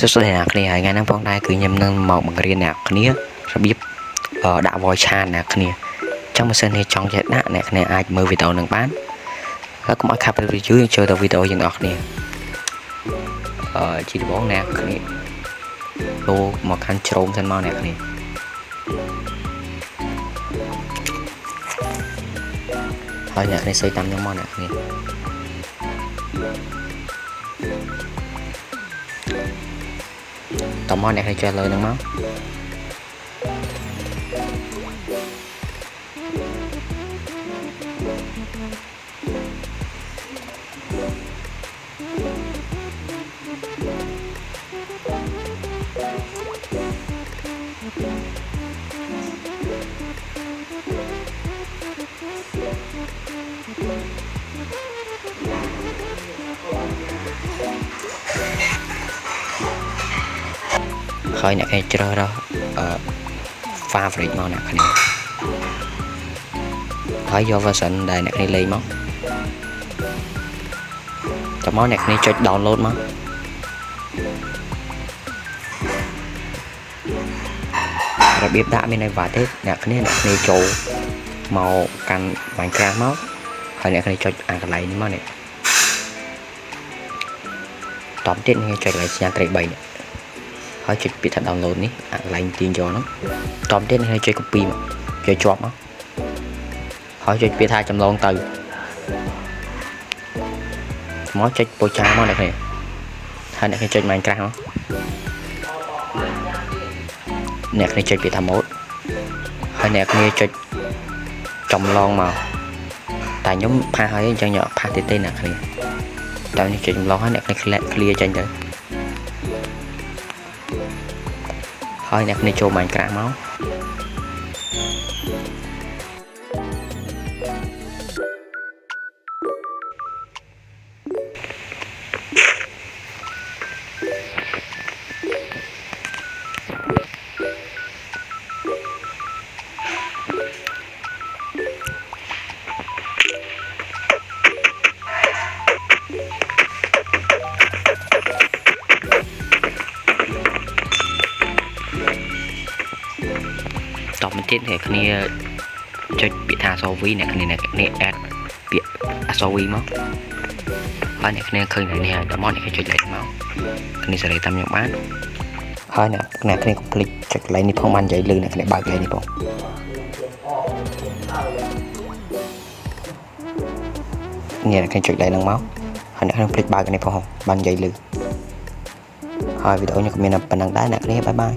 សួស្តីអ្នកគ្នាហើយថ្ងៃនេះផងដែរគឺខ្ញុំនឹងមកបង្រៀនអ្នកគ្នារបៀបដាក់ voice chat អ្នកគ្នាចាំបើសិនជាចង់ចេះដាក់អ្នកគ្នាអាចមើលវីដេអូនឹងបានហើយកុំឲ្យខាប់ពេល review យើងចូលទៅវីដេអូយើងអស់គ្នាជាដំបូងអ្នកគ្នាដូរមកខាងជ្រោមសិនមកអ្នកគ្នាហើយអ្នកគ្នាស៊ើយតាមខ្ញុំមកអ្នកគ្នាតោះមកអ្នកគ្នាចុះលើនឹងមកហើយអ្នកគ្នាជ្រើសរើសfavorite មកអ្នកគ្នាហើយយក version ដែលអ្នកគ្នាលេងមកតោះមកអ្នកគ្នាចុច download មករបៀបដាក់មានន័យថាទេអ្នកគ្នាចូលមកកាន់ Minecraft មកហើយអ្នកគ្នាចុចអាកន្លែងនេះមកនេះតបទៀតអ្នកចុចកន្លែងសញ្ញាត្រី3នេះហើយចុចពាក្យថា download នេះអាកន្លែងទាញយកហ្នឹងតបទៀតអ្នកចុច copy មកចុចជាប់មកហើយចុចពាក្យថាចម្លងទៅមកចុចពូចាមកអ្នកគ្នាហើយអ្នកចុច Minecraft មកអ្នកគ្នាចុចពាក្យថា mode ហើយអ្នកគ្នាចុចចម្លងមកតែខ្ញុំផាសហើយអញ្ចឹងយកផាសទៀតទេអ្នកគ្នាតែនេះចុចចម្លងហើយអ្នកគ្នា clear ចេញទៅហើយអ្នកគ្នាចូល Minecraft មកតបទៀតអ្នកគ្នាចុចពាក្យថា Sovi អ្នកគ្នា add ពាក្យ Sovi មកហើយអ្នកគ្នាឃើញនេះហើយតមកអ្នកគ្នាចុចលេខមកគ្នាសេរីតាមខ្ញុំបានហើយអ្នកគ្នាកុំភ្លេចចុចកន្លែងនេះផងបាននិយាយលឺអ្នកគ្នាបើកកន្លែងនេះផងអ្នកគ្នាចុចលេខហ្នឹងមកហើយអ្នកគ្នាភ្លេចបើកនេះផងបាននិយាយលឺហើយវីដេអូនេះក៏មានប៉ុណ្ណឹងដែរអ្នកគ្នាបាយបាយ